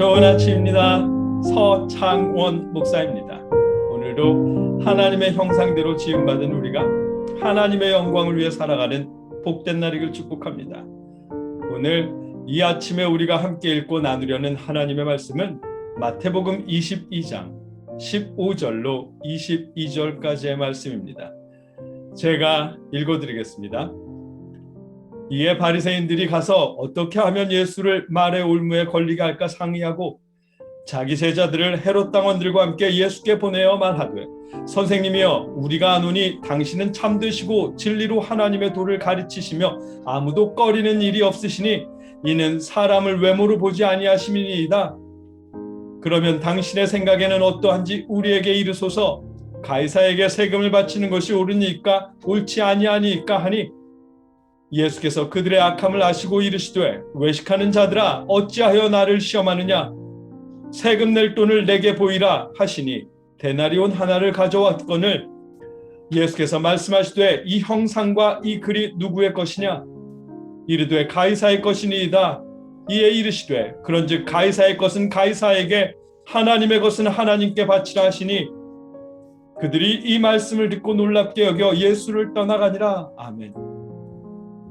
좋은 아침입니다. 서창원 목사입니다. 오늘도 하나님의 형상대로 지음받은 우리가 하나님의 영광을 위해 살아가는 복된 날이길 축복합니다. 오늘 이 아침에 우리가 함께 읽고 나누려는 하나님의 말씀은 마태복음 22장 15절로 22절까지의 말씀입니다. 제가 읽어드리겠습니다. 이에 바리새인들이 가서 어떻게 하면 예수를 말의 올무에 걸리게 할까 상의하고 자기 제자들을 헤롯 당원들과 함께 예수께 보내어 말하되, 선생님이여, 우리가 아노니 당신은 참되시고 진리로 하나님의 도를 가르치시며 아무도 꺼리는 일이 없으시니 이는 사람을 외모로 보지 아니하심이니이다. 그러면 당신의 생각에는 어떠한지 우리에게 이르소서. 가이사에게 세금을 바치는 것이 옳으니까 옳지 아니하니까 하니, 예수께서 그들의 악함을 아시고 이르시되, 외식하는 자들아, 어찌하여 나를 시험하느냐? 세금 낼 돈을 내게 보이라 하시니 데나리온 하나를 가져왔거늘, 예수께서 말씀하시되, 이 형상과 이 글이 누구의 것이냐? 이르되 가이사의 것이니이다. 이에 이르시되, 그런즉 가이사의 것은 가이사에게, 하나님의 것은 하나님께 바치라 하시니, 그들이 이 말씀을 듣고 놀랍게 여겨 예수를 떠나가니라. 아멘.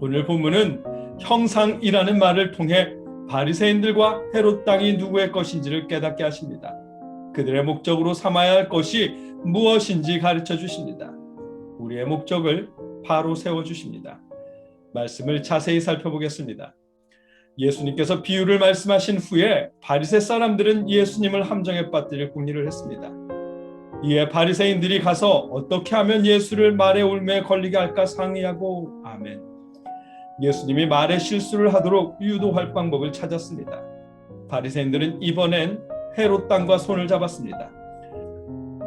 오늘 본문은 형상이라는 말을 통해 바리새인들과 헤롯 땅이 누구의 것인지를 깨닫게 하십니다. 그들의 목적으로 삼아야 할 것이 무엇인지 가르쳐 주십니다. 우리의 목적을 바로 세워주십니다. 말씀을 자세히 살펴보겠습니다. 예수님께서 비유를 말씀하신 후에 바리새 사람들은 예수님을 함정에 빠뜨릴 궁리를 했습니다. 이에 바리새인들이 가서 어떻게 하면 예수를 말의 올무에 걸리게 할까 상의하고, 아멘. 예수님이 말에 실수를 하도록 유도할 방법을 찾았습니다. 바리새인들은 이번엔 헤롯 당과 손을 잡았습니다.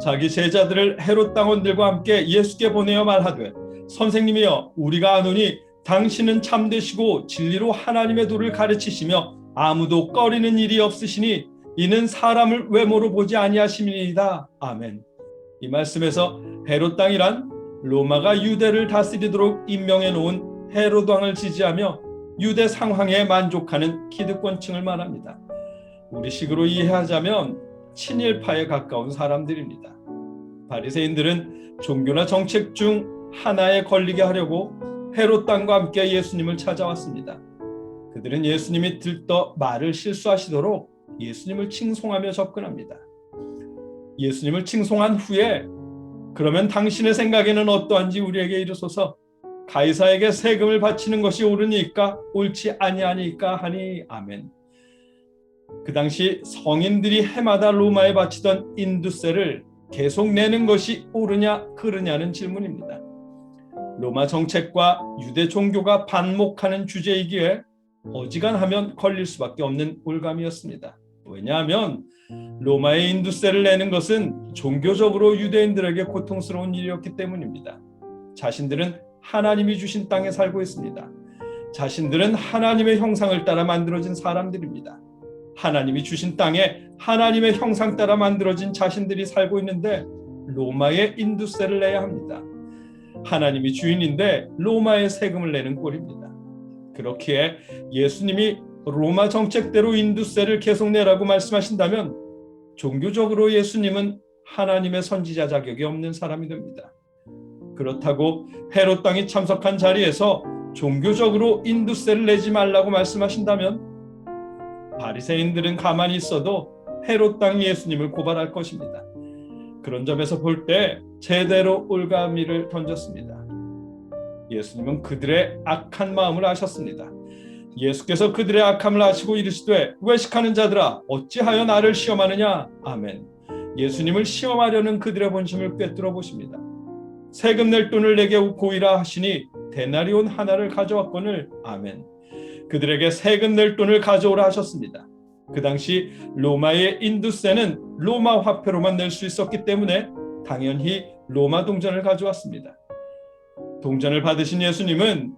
자기 제자들을 헤롯 당원들과 함께 예수께 보내어 말하되, 선생님이여, 우리가 아노니 당신은 참되시고 진리로 하나님의 도를 가르치시며 아무도 꺼리는 일이 없으시니 이는 사람을 외모로 보지 아니하심이니이다. 아멘. 이 말씀에서 헤롯 당이란 로마가 유대를 다스리도록 임명해 놓은 헤롯 왕을 지지하며 유대 상황에 만족하는 기득권층을 말합니다. 우리식으로 이해하자면 친일파에 가까운 사람들입니다. 바리새인들은 종교나 정책 중 하나에 걸리게 하려고 헤롯 당과 함께 예수님을 찾아왔습니다. 그들은 예수님이 들떠 말을 실수하시도록 예수님을 칭송하며 접근합니다. 예수님을 칭송한 후에, 그러면 당신의 생각에는 어떠한지 우리에게 이르소서. 가이사에게 세금을 바치는 것이 옳으니까 옳지 아니하니까 하니, 아멘. 그 당시 성인들이 해마다 로마에 바치던 인두세를 계속 내는 것이 옳으냐 그르냐는 질문입니다. 로마 정책과 유대 종교가 반목하는 주제이기에 어지간하면 걸릴 수밖에 없는 올감이었습니다. 왜냐하면 로마의 인두세를 내는 것은 종교적으로 유대인들에게 고통스러운 일이었기 때문입니다. 자신들은 하나님이 주신 땅에 살고 있습니다. 자신들은 하나님의 형상을 따라 만들어진 사람들입니다. 하나님이 주신 땅에 하나님의 형상 따라 만들어진 자신들이 살고 있는데 로마의 인두세를 내야 합니다. 하나님이 주인인데 로마의 세금을 내는 꼴입니다. 그렇기에 예수님이 로마 정책대로 인두세를 계속 내라고 말씀하신다면 종교적으로 예수님은 하나님의 선지자 자격이 없는 사람이 됩니다. 그렇다고 헤롯 당이 참석한 자리에서 종교적으로 인두세를 내지 말라고 말씀하신다면 바리새인들은 가만히 있어도 헤롯 당이 예수님을 고발할 것입니다. 그런 점에서 볼 때 제대로 올가미를 던졌습니다. 예수님은 그들의 악한 마음을 아셨습니다. 예수께서 그들의 악함을 아시고 이르시되, 외식하는 자들아, 어찌하여 나를 시험하느냐? 아멘. 예수님을 시험하려는 그들의 본심을 꿰뚫어 보십니다. 세금 낼 돈을 내게 보이라 하시니 데나리온 하나를 가져왔거늘, 아멘. 그들에게 세금 낼 돈을 가져오라 하셨습니다. 그 당시 로마의 인두세는 로마 화폐로만 낼 수 있었기 때문에 당연히 로마 동전을 가져왔습니다. 동전을 받으신 예수님은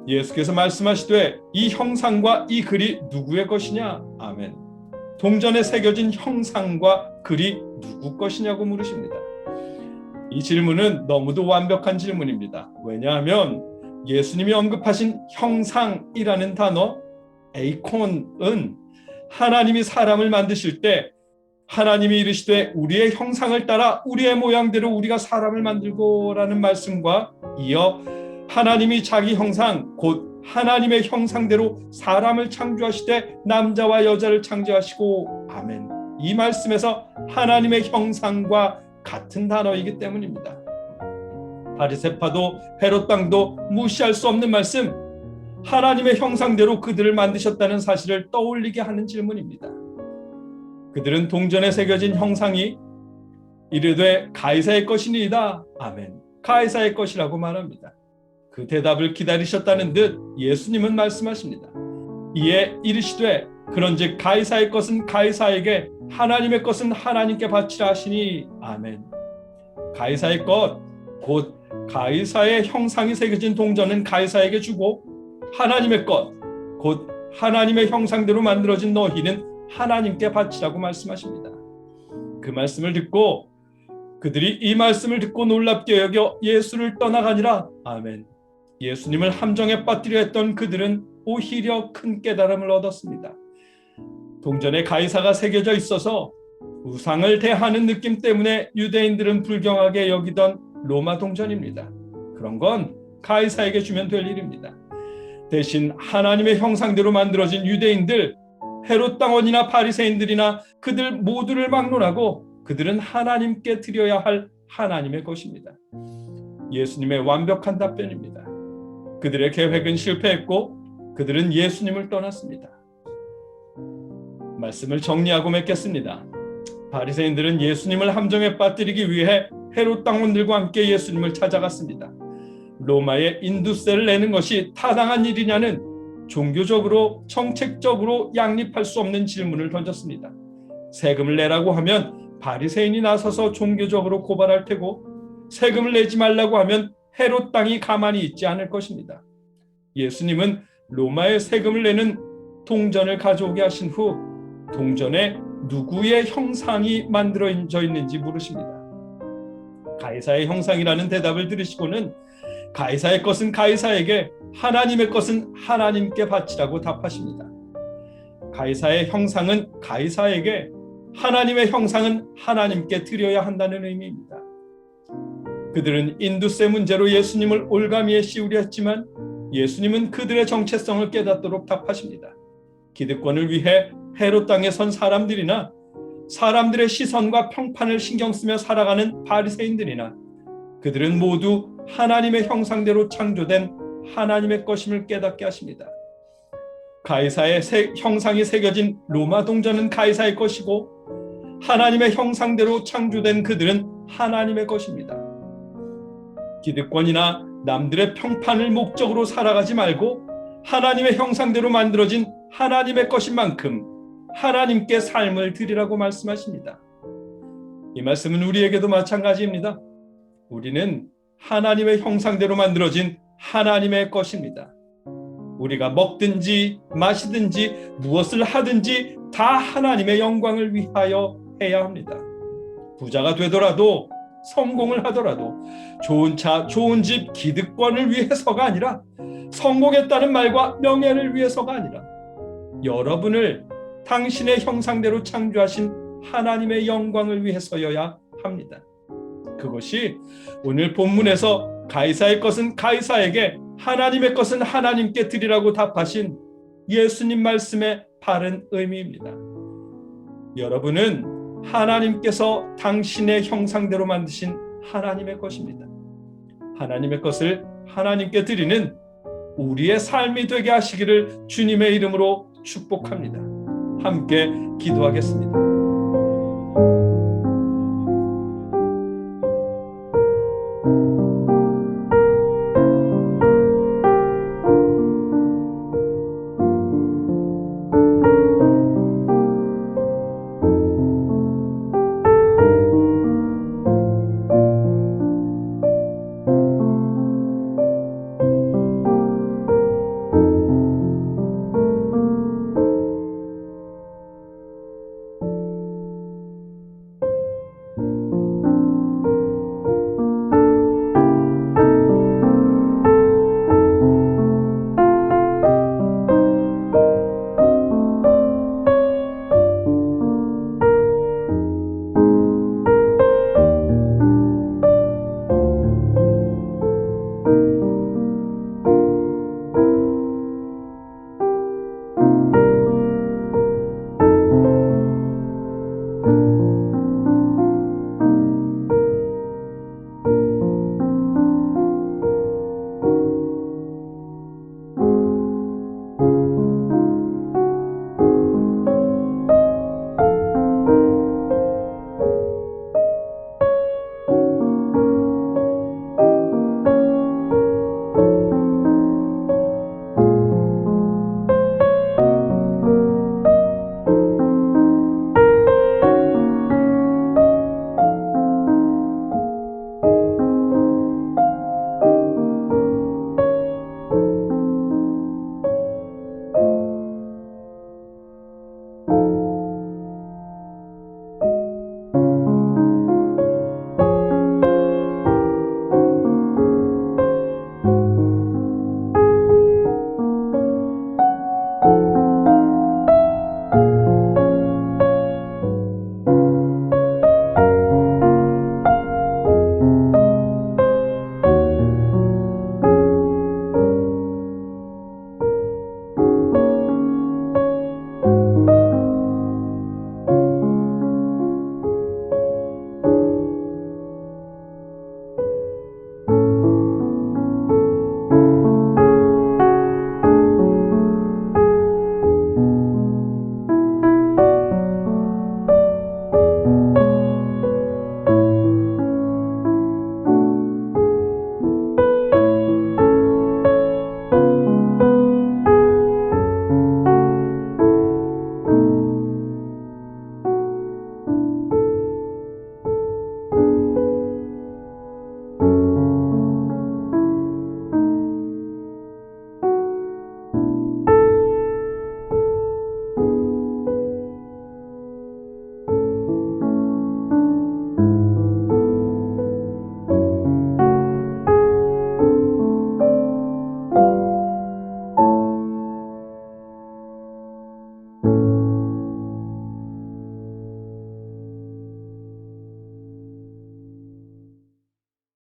예수께서 말씀하시되, 이 형상과 이 글이 누구의 것이냐? 아멘. 동전에 새겨진 형상과 글이 누구 것이냐고 물으십니다. 이 질문은 너무도 완벽한 질문입니다. 왜냐하면 예수님이 언급하신 형상이라는 단어, 에이콘은 하나님이 사람을 만드실 때 하나님이 이르시되 우리의 형상을 따라 우리의 모양대로 우리가 사람을 만들고라는 말씀과 이어 하나님이 자기 형상 곧 하나님의 형상대로 사람을 창조하시되 남자와 여자를 창조하시고 아멘. 이 말씀에서 하나님의 형상과 같은 단어이기 때문입니다. 바리새파도 헤롯 왕도 무시할 수 없는 말씀, 하나님의 형상대로 그들을 만드셨다는 사실을 떠올리게 하는 질문입니다. 그들은 동전에 새겨진 형상이 이르되 가이사의 것이니이다. 아멘. 가이사의 것이라고 말합니다. 그 대답을 기다리셨다는 듯 예수님은 말씀하십니다. 이에 이르시되 그런즉 가이사의 것은 가이사에게 하나님의 것은 하나님께 바치라 하시니 아멘. 가이사의 것 곧 가이사의 형상이 새겨진 동전은 가이사에게 주고 하나님의 것 곧 하나님의 형상대로 만들어진 너희는 하나님께 바치라고 말씀하십니다. 그 말씀을 듣고 그들이 이 말씀을 듣고 놀랍게 여겨 예수를 떠나가니라. 아멘. 예수님을 함정에 빠뜨려 했던 그들은 오히려 큰 깨달음을 얻었습니다. 동전에 가이사가 새겨져 있어서 우상을 대하는 느낌 때문에 유대인들은 불경하게 여기던 로마 동전입니다. 그런 건 가이사에게 주면 될 일입니다. 대신 하나님의 형상대로 만들어진 유대인들, 헤롯 당원이나 바리새인들이나 그들 모두를 막론하고 그들은 하나님께 드려야 할 하나님의 것입니다. 예수님의 완벽한 답변입니다. 그들의 계획은 실패했고 그들은 예수님을 떠났습니다. 말씀을 정리하고 맺겠습니다. 바리새인들은 예수님을 함정에 빠뜨리기 위해 헤롯 당원들과 함께 예수님을 찾아갔습니다. 로마에 인두세를 내는 것이 타당한 일이냐는 종교적으로 정책적으로 양립할 수 없는 질문을 던졌습니다. 세금을 내라고 하면 바리새인이 나서서 종교적으로 고발할 테고 세금을 내지 말라고 하면 헤롯 땅이 가만히 있지 않을 것입니다. 예수님은 로마에 세금을 내는 동전을 가져오게 하신 후 동전에 누구의 형상이 만들어져 있는지 물으십니다. 가이사의 형상이라는 대답을 들으시고는 가이사의 것은 가이사에게, 하나님의 것은 하나님께 바치라고 답하십니다. 가이사의 형상은 가이사에게, 하나님의 형상은 하나님께 드려야 한다는 의미입니다. 그들은 인두세 문제로 예수님을 올가미에 씌우려 했지만 예수님은 그들의 정체성을 깨닫도록 답하십니다. 기득권을 위해 헤롯 땅에 선 사람들이나 사람들의 시선과 평판을 신경 쓰며 살아가는 바리새인들이나 그들은 모두 하나님의 형상대로 창조된 하나님의 것임을 깨닫게 하십니다. 가이사의 형상이 새겨진 로마 동전은 가이사의 것이고 하나님의 형상대로 창조된 그들은 하나님의 것입니다. 기득권이나 남들의 평판을 목적으로 살아가지 말고 하나님의 형상대로 만들어진 하나님의 것인 만큼 하나님께 삶을 드리라고 말씀하십니다. 이 말씀은 우리에게도 마찬가지입니다. 우리는 하나님의 형상대로 만들어진 하나님의 것입니다. 우리가 먹든지 마시든지 무엇을 하든지 다 하나님의 영광을 위하여 해야 합니다. 부자가 되더라도 성공을 하더라도 좋은 차, 좋은 집, 기득권을 위해서가 아니라 성공했다는 말과 명예를 위해서가 아니라 여러분을 당신의 형상대로 창조하신 하나님의 영광을 위해서여야 합니다. 그것이 오늘 본문에서 가이사의 것은 가이사에게, 하나님의 것은 하나님께 드리라고 답하신 예수님 말씀의 바른 의미입니다. 여러분은 하나님께서 당신의 형상대로 만드신 하나님의 것입니다. 하나님의 것을 하나님께 드리는 우리의 삶이 되게 하시기를 주님의 이름으로 축복합니다. 함께 기도하겠습니다.